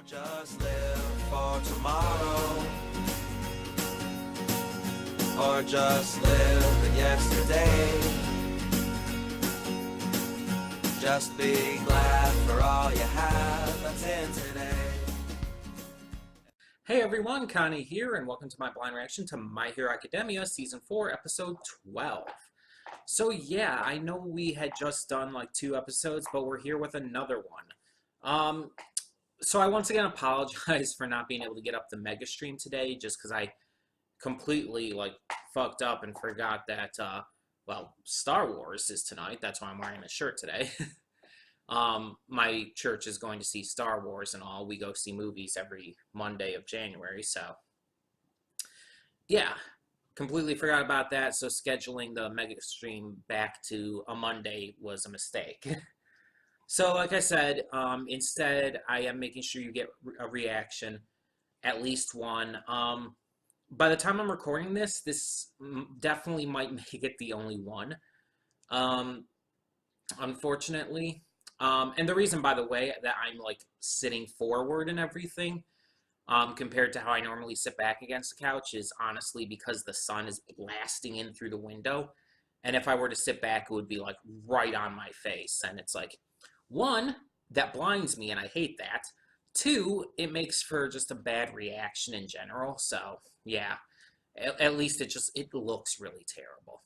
Don't just live for tomorrow, or just live in yesterday. Just be glad for all you have that's in today. Hey everyone, Connie here, and welcome to my blind reaction to My Hero Academia Season 4, Episode 12. So yeah, I know we had just done like 2 episodes, but we're here with another one. So I once again apologize for not being able to get up the mega stream today, just because I completely like fucked up and forgot that, well, Star Wars is tonight. That's why I'm wearing a shirt today. My church is going to see Star Wars and all. We go see movies every Monday of January, so yeah, completely forgot about that. So scheduling the mega stream back to a Monday was a mistake. So like I said, instead I am making sure you get a reaction, at least one. By the time I'm recording this, definitely might make it the only one, unfortunately. And the reason, by the way, that I'm like sitting forward and everything, compared to how I normally sit back against the couch is honestly because the sun is blasting in through the window. And if I were to sit back, it would be like right on my face. And it's like, one, that blinds me and I hate that. Two, it makes for just a bad reaction in general. So yeah, at least it looks really terrible.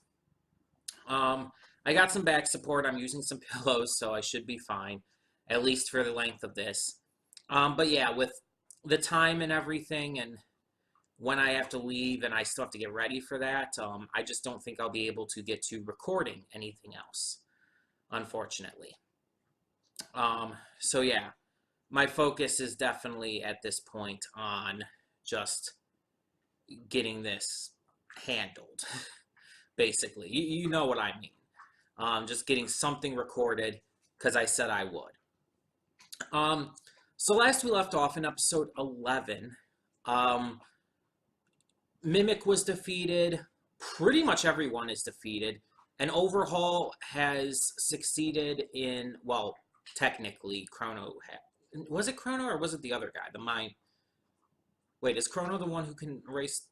I got some back support. I'm using some pillows, so I should be fine, at least for the length of this. But yeah, with the time and everything, and when I have to leave, and I still have to get ready for that, I just don't think I'll be able to get to recording anything else, unfortunately. So yeah, my focus is definitely at this point on just getting this handled, basically. You know what I mean. Just getting something recorded because I said I would. So last we left off in episode 11, Mimic was defeated. Pretty much everyone is defeated. And Overhaul has succeeded in, well, technically, Chrono had. Was it Chrono or was it the other guy? The mind. Wait, is Chrono the one who can erase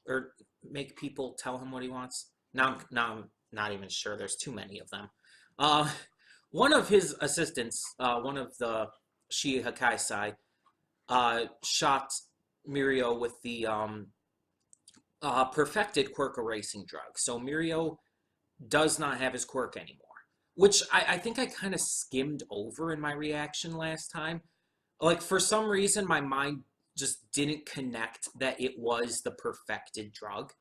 or make people tell him what he wants? Now I'm not even sure. There's too many of them. One of his assistants, one of the Shii Hakaisai, shot Mirio with the perfected quirk erasing drug. So Mirio does not have his quirk anymore, which I think I kind of skimmed over in my reaction last time. Like, for some reason, my mind just didn't connect that it was the perfected drug.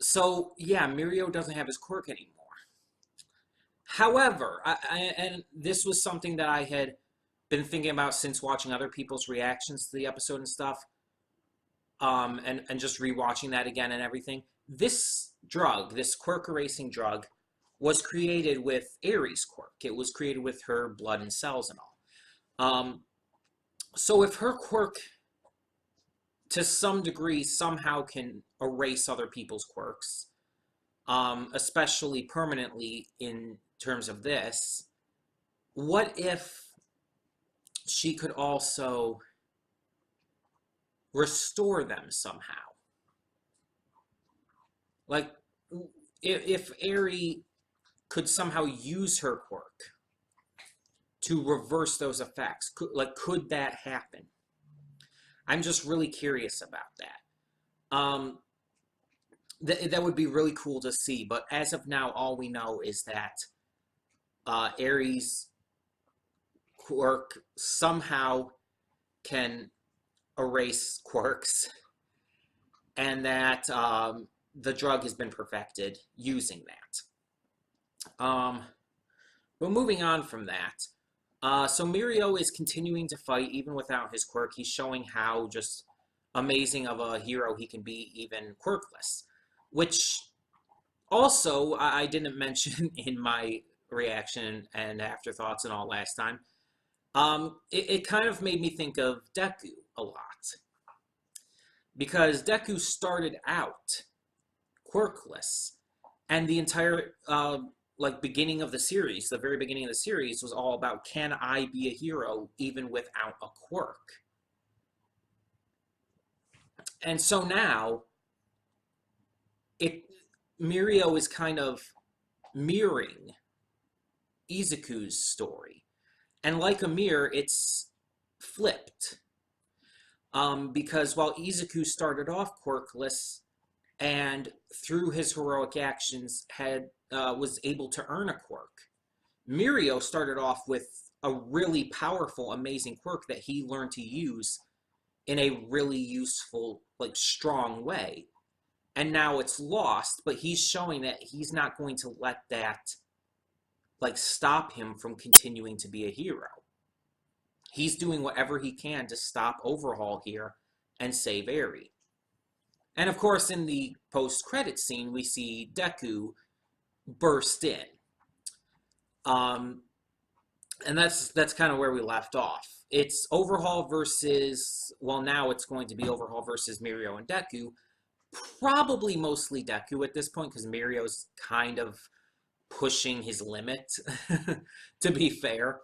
So, yeah, Mirio doesn't have his quirk anymore. However, and this was something that I had been thinking about since watching other people's reactions to the episode and stuff, and just rewatching that again and everything. This drug, this quirk erasing drug, was created with Aries' quirk. It was created with her blood and cells and all. So if her quirk, to some degree, somehow can erase other people's quirks, especially permanently in terms of this, what if she could also restore them somehow? Like, if Aerie could somehow use her quirk to reverse those effects, could that happen? I'm just really curious about that. That would be really cool to see, but as of now, all we know is that Aries' quirk somehow can erase quirks, and that the drug has been perfected using that. But moving on from that, so Mirio is continuing to fight even without his quirk. He's showing how just amazing of a hero he can be even quirkless, which also I didn't mention in my reaction and afterthoughts and all last time. It kind of made me think of Deku a lot, because Deku started out quirkless, and the entire like beginning of the series, the very beginning of the series was all about, can I be a hero even without a quirk? And so now it Mirio is kind of mirroring Izuku's story. And like a mirror, it's flipped. Because while Izuku started off quirkless and through his heroic actions was able to earn a quirk, Mirio started off with a really powerful, amazing quirk that he learned to use in a really useful, like, strong way. And now it's lost, but he's showing that he's not going to let that, like, stop him from continuing to be a hero. He's doing whatever he can to stop Overhaul here and save Eri. And of course, in the post-credit scene, we see Deku burst in. And that's kind of where we left off. It's Overhaul versus, well, now it's going to be Overhaul versus Mirio and Deku. Probably mostly Deku at this point, because Mirio's kind of pushing his limit, to be fair.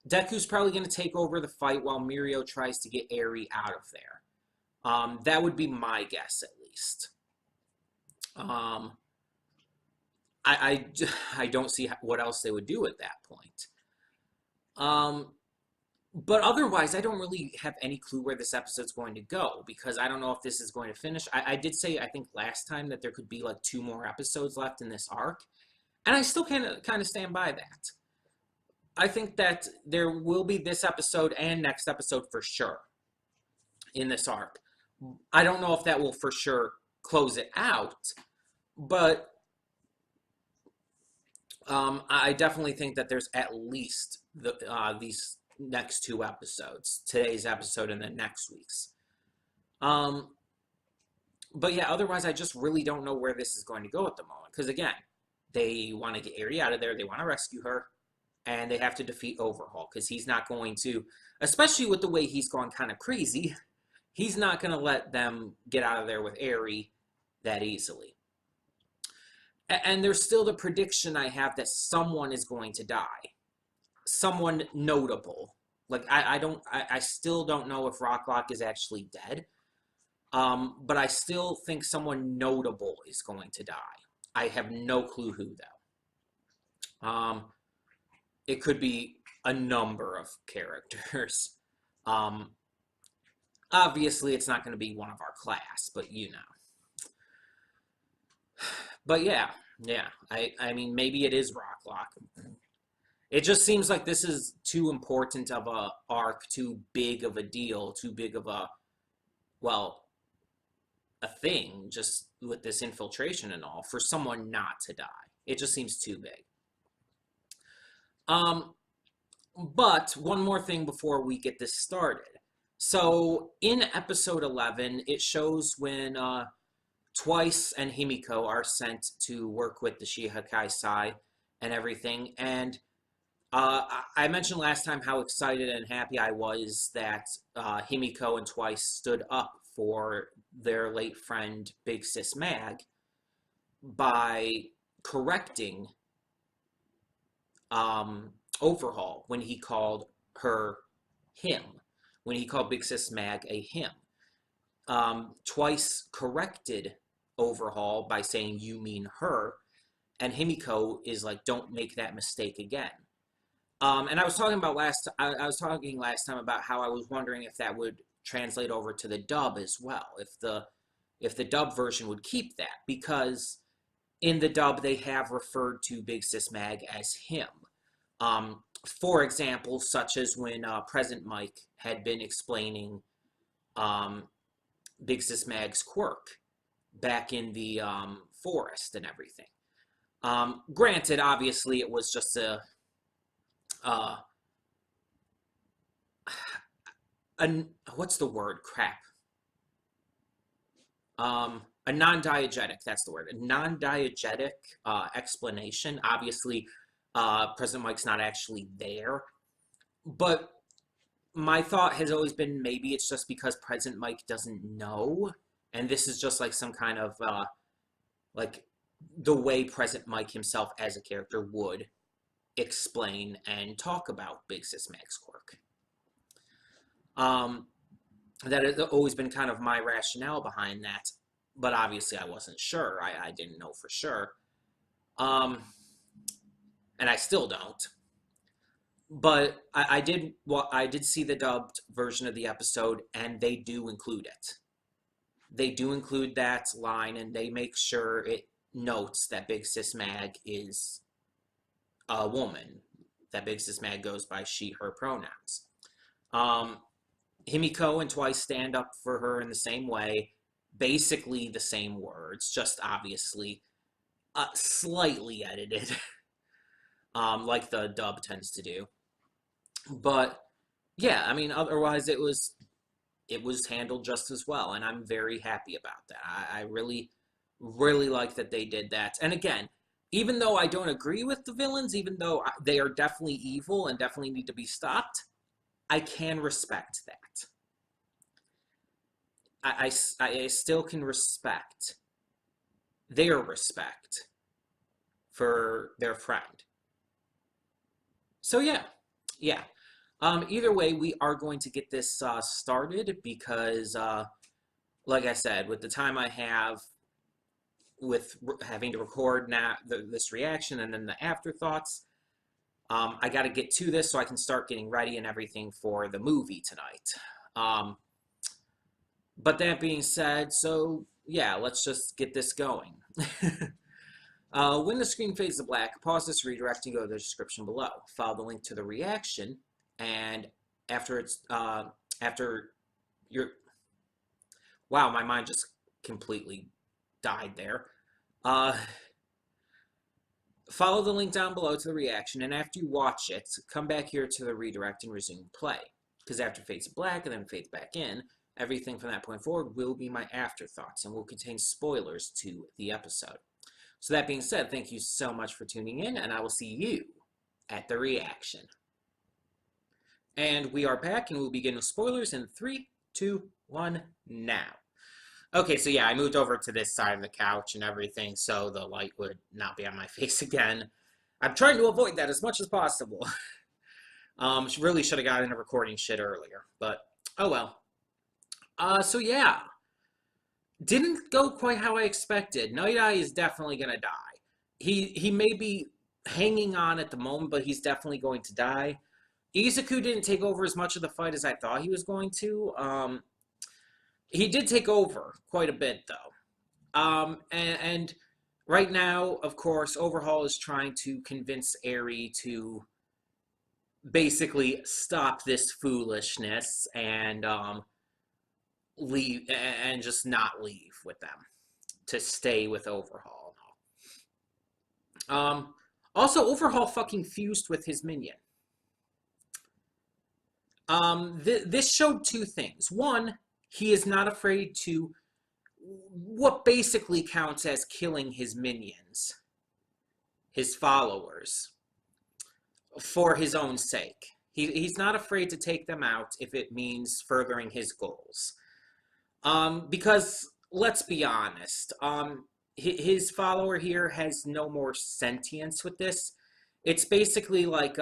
Deku's probably going to take over the fight while Mirio tries to get Eri out of there. That would be my guess, at least. I don't see what else they would do at that point. But otherwise, I don't really have any clue where this episode's going to go, because I don't know if this is going to finish. I did say, I think last time, that there could be like 2 more episodes left in this arc, and I still kind of stand by that. I think that there will be this episode and next episode for sure in this arc. I don't know if that will for sure close it out, but I definitely think that there's at least these next 2 episodes, today's episode and then next week's. But yeah, otherwise I just really don't know where this is going to go at the moment, because again, they want to get Eri out of there, they want to rescue her, and they have to defeat Overhaul, because he's not going to, especially with the way he's gone kind of crazy, he's not going to let them get out of there with Eri that easily. And there's still the prediction I have that someone is going to die. Someone notable. Like, I still don't know if Rocklock is actually dead. But I still think someone notable is going to die. I have no clue who, though. It could be a number of characters. Obviously, it's not going to be one of our class, but you know. But yeah. I mean, maybe it is Rocklock. It just seems like this is too important of a arc, too big of a deal, too big of a, well, a thing, just with this infiltration and all, for someone not to die. It just seems too big. But one more thing before we get this started. So in episode 11, it shows when Twice and Himiko are sent to work with the Shihakai Sai and everything. And I mentioned last time how excited and happy I was that Himiko and Twice stood up for their late friend Big Sis Mag by correcting Overhaul when he called her him, when he called Big Sis Mag a him. Twice corrected Overhaul by saying, "You mean her," and Himiko is like, "Don't make that mistake again." And I was talking last time about how I was wondering if that would translate over to the dub as well, if the dub version would keep that, because in the dub they have referred to Big Sis Mag as him. For example, such as when Present Mike had been explaining Big Sis Mag's quirk back in the forest and everything. Granted, obviously, it was just a what's the word? Crap. A non-diegetic, that's the word. A non-diegetic explanation. Obviously, President Mike's not actually there. But my thought has always been maybe it's just because President Mike doesn't know. And this is just like some kind of, like, the way Present Mike himself as a character would explain and talk about Big Sis Mag's quirk. That has always been kind of my rationale behind that, but obviously I wasn't sure. I didn't know for sure. And I still don't. But I did see the dubbed version of the episode, and they do include it. They do include that line, and they make sure it notes that Big Sis Mag is a woman. That Big Sis Mag goes by she, her pronouns. Himiko and Twice stand up for her in the same way, basically the same words, just obviously slightly edited, like the dub tends to do. But yeah, I mean, otherwise it was handled just as well, and I'm very happy about that. I really, really like that they did that. And again, even though I don't agree with the villains, even though they are definitely evil and definitely need to be stopped, I can respect that. I still can respect their respect for their friend. So yeah. Either way, we are going to get this started because, like I said, with the time I have with having to record now this reaction and then the afterthoughts, I got to get to this so I can start getting ready and everything for the movie tonight. But that being said, so yeah, let's just get this going. When the screen fades to black, pause this redirect and go to the description below. Follow the link to the reaction, and after your wow, my mind just completely died there. Follow the link down below to the reaction, and after you watch it, come back here to the redirect and resume play. Because after it fades to black and then fades back in, everything from that point forward will be my afterthoughts and will contain spoilers to the episode. So that being said, thank you so much for tuning in, and I will see you at the reaction. And we are back, and we'll begin with spoilers in 3, 2, 1, now. Okay, so yeah, I moved over to this side of the couch and everything, so the light would not be on my face again. I'm trying to avoid that as much as possible. Really should have got into recording shit earlier, but oh well. So yeah, didn't go quite how I expected. Night Eye is definitely gonna die. He may be hanging on at the moment, but he's definitely going to die. Izuku didn't take over as much of the fight as I thought he was going to. He did take over quite a bit, though. And right now, of course, Overhaul is trying to convince Eri to basically stop this foolishness and leave and just not leave with them, to stay with Overhaul. Also, Overhaul fucking fused with his minion. This showed two things. One, he is not afraid to what basically counts as killing his minions, his followers, for his own sake. He's not afraid to take them out if it means furthering his goals. Because, let's be honest, his follower here has no more sentience with this. It's basically like,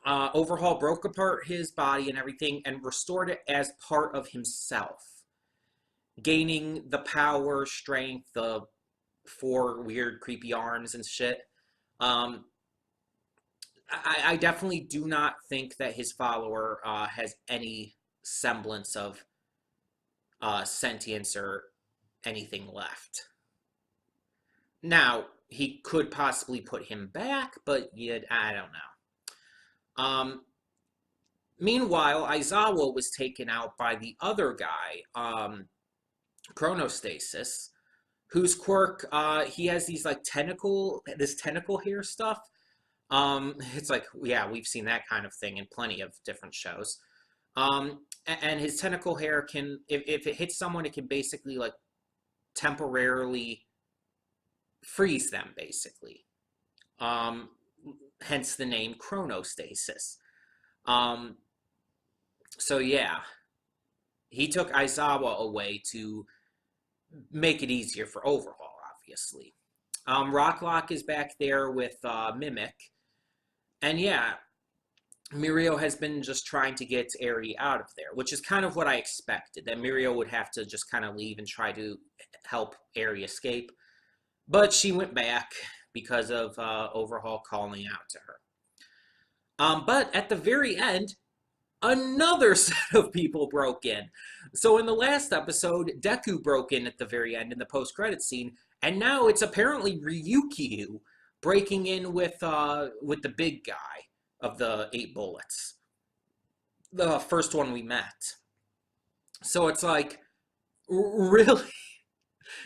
Overhaul broke apart his body and everything and restored it as part of himself, gaining the power, strength, the 4 weird, creepy arms and shit. I definitely do not think that his follower has any semblance of sentience or anything left. Now, he could possibly put him back, but yet I don't know. Meanwhile, Aizawa was taken out by the other guy, Chronostasis, whose quirk, he has these like tentacle hair stuff. It's like, yeah, we've seen that kind of thing in plenty of different shows. And his tentacle hair can, if it hits someone, it can basically like temporarily freeze them, basically. Hence the name Chronostasis. So yeah, he took Aizawa away to make it easier for Overhaul, obviously. Rocklock is back there with Mimic. And yeah, Mirio has been just trying to get Eri out of there, which is kind of what I expected, that Mirio would have to just kind of leave and try to help Eri escape. But she went back because of Overhaul calling out to her. But at the very end, another set of people broke in. So in the last episode, Deku broke in at the very end in the post-credit scene, and now it's apparently Ryukyu breaking in with the big guy of the 8 bullets, the first one we met. So it's like, really,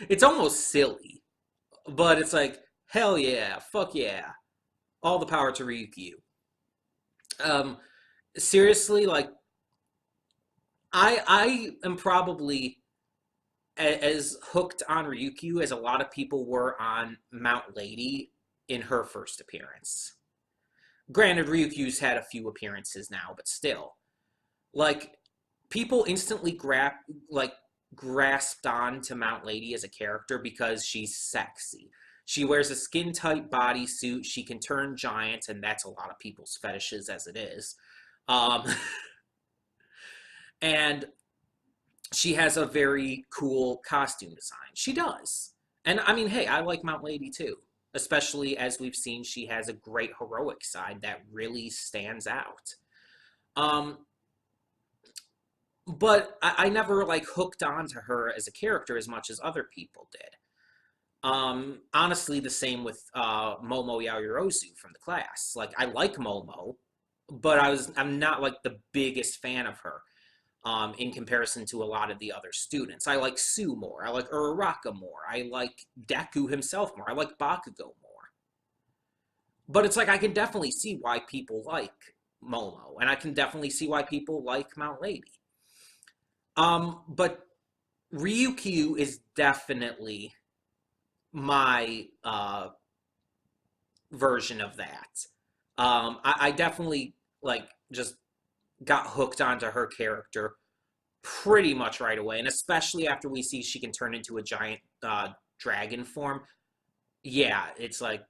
it's almost silly, but it's like, hell yeah, fuck yeah, all the power to Ryukyu. Seriously, like, I am probably as hooked on Ryukyu as a lot of people were on Mount Lady in her first appearance. Granted, Ryukyu's had a few appearances now, but still. Like, people instantly grasped on to Mount Lady as a character because she's sexy. She wears a skin-tight bodysuit, she can turn giant, and that's a lot of people's fetishes as it is. And she has a very cool costume design. She does. And I mean, hey, I like Mount Lady too. Especially as we've seen, she has a great heroic side that really stands out. But I never like hooked onto her as a character as much as other people did. Honestly, the same with Momo Yaoyorozu from the class. Like, I like Momo, but I'm not like the biggest fan of her. In comparison to a lot of the other students. I like Sue more. I like Uraraka more. I like Deku himself more. I like Bakugo more. But it's like, I can definitely see why people like Momo, and I can definitely see why people like Mount Lady. But Ryukyu is definitely my version of that. I definitely, like, just got hooked onto her character pretty much right away, and especially after we see she can turn into a giant dragon form. Yeah, it's like,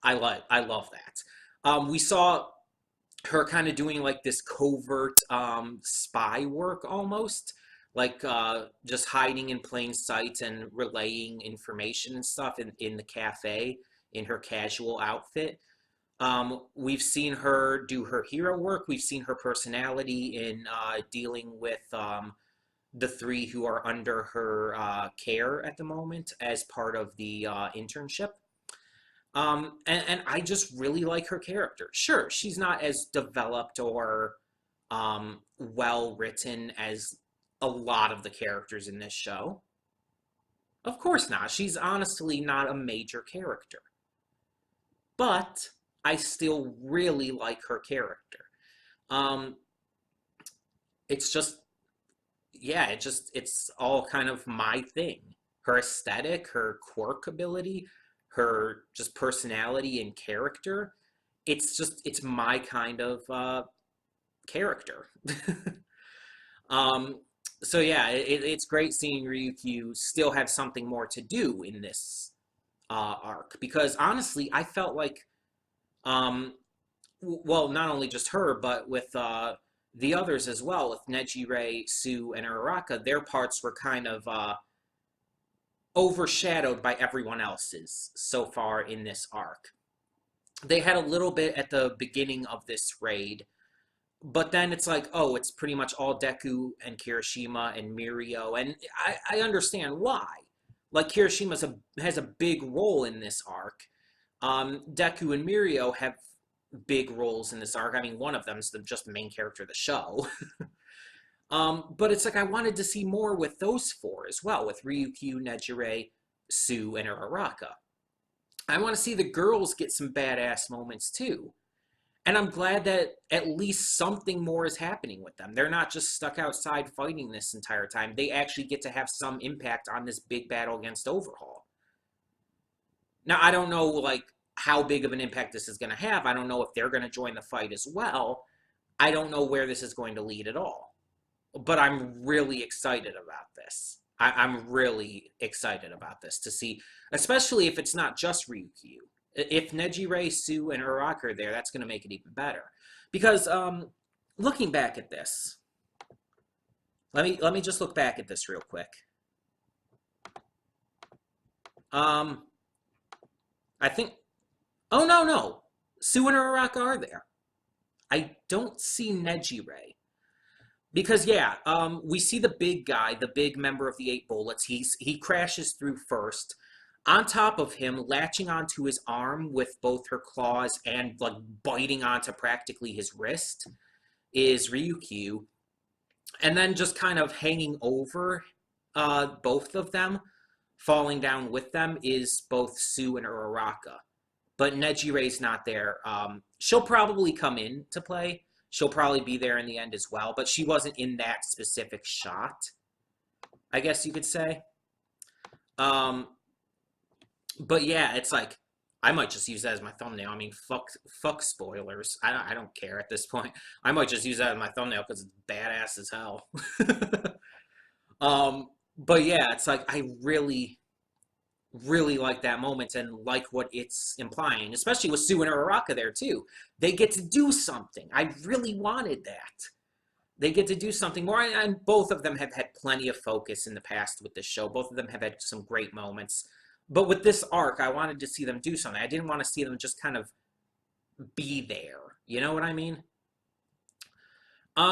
I love that. We saw her kind of doing like this covert spy work almost, like just hiding in plain sight and relaying information and stuff in the cafe in her casual outfit. We've seen her do her hero work. We've seen her personality in dealing with the 3 who are under her care at the moment as part of the internship. And I just really like her character. Sure, she's not as developed or well written as a lot of the characters in this show. Of course not. She's honestly not a major character. But I still really like her character. It's just, yeah, it's all kind of my thing. Her aesthetic, her quirk ability, her just personality and character. It's my kind of character. So yeah, it's great seeing Ryukyu still have something more to do in this arc. Because honestly, I felt like, well, not only just her, but with the others as well, with Nejire, Sue, and Uraraka, their parts were kind of overshadowed by everyone else's so far in this arc. They had a little bit at the beginning of this raid, but then it's like, oh, it's pretty much all Deku and Kirishima and Mirio, and I understand why. Like, Kirishima has a big role in this arc. Deku and Mirio have big roles in this arc. I mean, one of them is just the main character of the show. But it's like, I wanted to see more with those 4 as well, with Ryukyu, Nejire, Sue, and Uraraka. I want to see the girls get some badass moments too. And I'm glad that at least something more is happening with them. They're not just stuck outside fighting this entire time. They actually get to have some impact on this big battle against Overhaul. Now, I don't know, like, how big of an impact this is going to have. I don't know if they're going to join the fight as well. I don't know where this is going to lead at all. But I'm really excited about this. I'm really excited about this to see, especially if it's not just Ryukyu. If Nejire, Sue, and Uraraka are there, that's going to make it even better. Because looking back at this, let me just look back at this real quick. I think. Oh no, Sue and Uraraka are there. I don't see Nejire. Because yeah, we see the big guy, the big member of the Eight Bullets. He crashes through first. On top of him, latching onto his arm with both her claws and like biting onto practically his wrist, is Ryukyu, and then just kind of hanging over both of them, falling down with them, is both Sue and Uraraka. But Nejire's not there. She'll probably come in to play. She'll probably be there in the end as well, but she wasn't in that specific shot, I guess you could say. But yeah, it's like, I might just use that as my thumbnail. I mean, fuck spoilers. I don't care at this point. I might just use that as my thumbnail because it's badass as hell. But yeah, it's like, I really like that moment and like what it's implying, especially with Sue and Uraraka there too. They get to do something. I really wanted that. They get to do something more, and both of them have had plenty of focus in the past with this show. Both of them have had some great moments. But with this arc, I wanted to see them do something. I didn't want to see them just kind of be there. You know what I mean?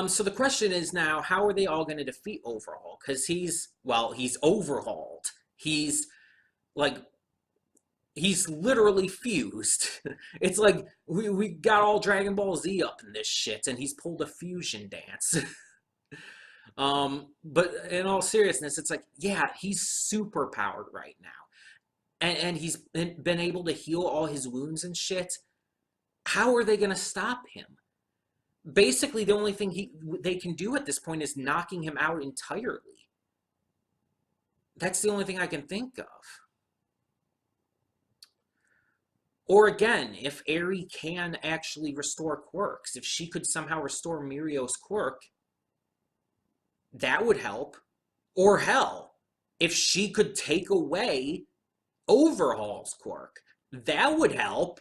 So the question is now, how are they all going to defeat Overhaul? Because he's overhauled. He's literally fused. It's like we got all Dragon Ball Z up in this shit, and he's pulled a fusion dance. But in all seriousness, it's like, yeah, he's super powered right now. And he's been able to heal all his wounds and shit. How are they going to stop him? Basically, the only thing they can do at this point is knocking him out entirely. That's the only thing I can think of. Or again, if Eri can actually restore quirks, if she could somehow restore Mirio's quirk, that would help. Or hell, if she could take away Overhaul's quirk, that would help.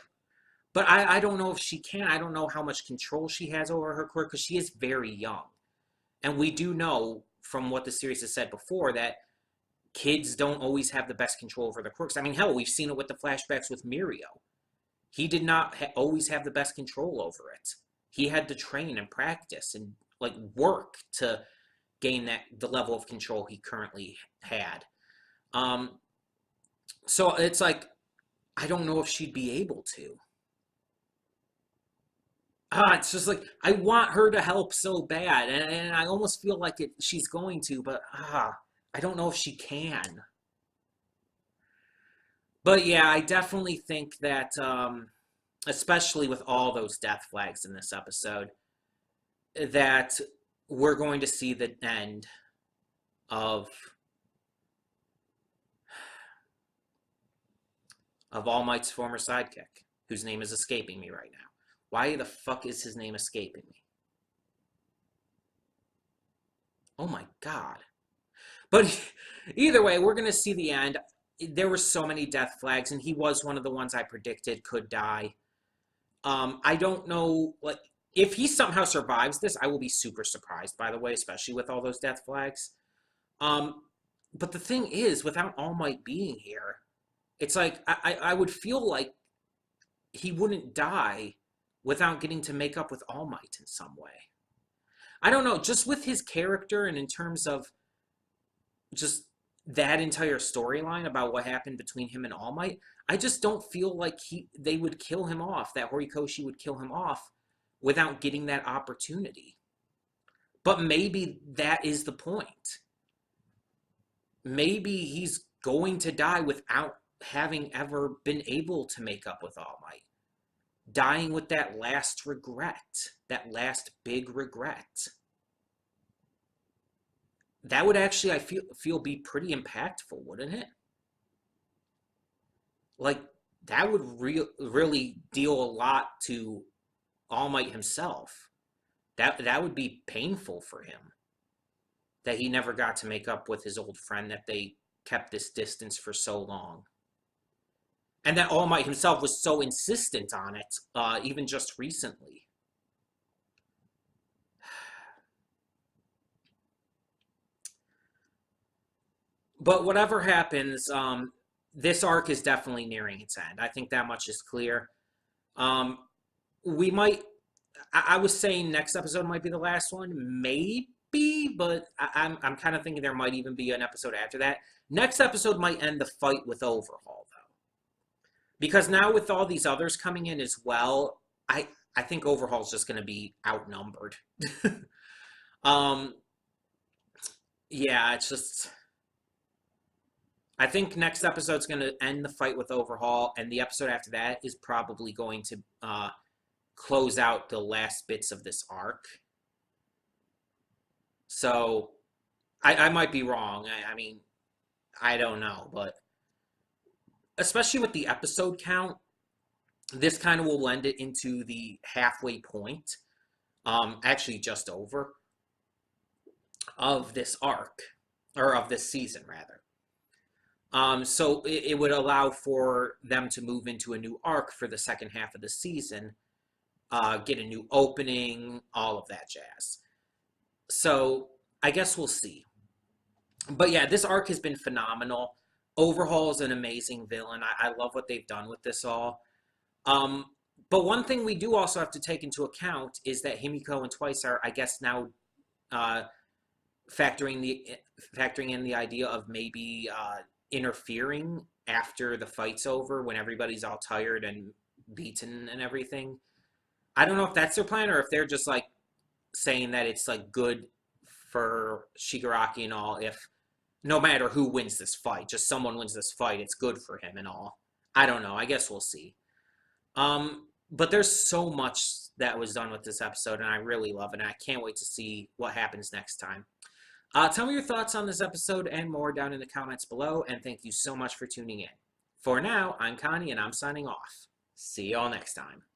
But I don't know if she can. I don't know how much control she has over her quirk because she is very young. And we do know from what the series has said before that kids don't always have the best control over their quirks. I mean, hell, we've seen it with the flashbacks with Mirio. He did not always have the best control over it. He had to train and practice and like work to gain the level of control he currently had. So it's like, I don't know if she'd be able to. It's just like, I want her to help so bad, and I almost feel like she's going to, but I don't know if she can. But yeah, I definitely think that, especially with all those death flags in this episode, that we're going to see the end of All Might's former sidekick, whose name is escaping me right now. Why the fuck is his name escaping me? Oh my god. But either way, we're going to see the end. There were so many death flags, and he was one of the ones I predicted could die. I don't know, like, if he somehow survives this, I will be super surprised, by the way, especially with all those death flags. But the thing is, without All Might being here, it's like, I would feel like he wouldn't die without getting to make up with All Might in some way. I don't know, just with his character and in terms of just that entire storyline about what happened between him and All Might, I just don't feel like they would kill him off, that Horikoshi would kill him off without getting that opportunity. But maybe that is the point. Maybe he's going to die without having ever been able to make up with All Might. Dying with that last regret, that last big regret. That would actually, I feel be pretty impactful, wouldn't it? Like, that would really deal a lot to All Might himself. That would be painful for him. that he never got to make up with his old friend, that they kept this distance for so long. And that All Might himself was so insistent on it, even just recently. But whatever happens, this arc is definitely nearing its end. I think that much is clear. Um, we might. I was saying next episode might be the last one, maybe, but I'm kind of thinking there might even be an episode after that. Next episode might end the fight with Overhaul, though, because now with all these others coming in as well, I think Overhaul's just going to be outnumbered. um, yeah, it's just. I think next episode's going to end the fight with Overhaul, and the episode after that is probably going to close out the last bits of this arc. So, I might be wrong. I mean, I don't know, but especially with the episode count, this kind of will lend it into the halfway point, actually just over, of this arc, or of this season, rather. So it would allow for them to move into a new arc for the second half of the season, get a new opening, all of that jazz. So I guess we'll see. But yeah, this arc has been phenomenal. Overhaul is an amazing villain. I love what they've done with this all. But one thing we do also have to take into account is that Himiko and Twice are, I guess, now factoring in the idea of maybe interfering after the fight's over when everybody's all tired and beaten and everything. I don't know if that's their plan or if they're just like saying that it's like good for Shigaraki and all, if no matter who wins this fight, just someone wins this fight, it's good for him and all. I don't know. I guess we'll see. But there's so much that was done with this episode, and I really love it, and I can't wait to see what happens next time. Tell me your thoughts on this episode and more down in the comments below, and thank you so much for tuning in. For now, I'm Connie, and I'm signing off. See y'all next time.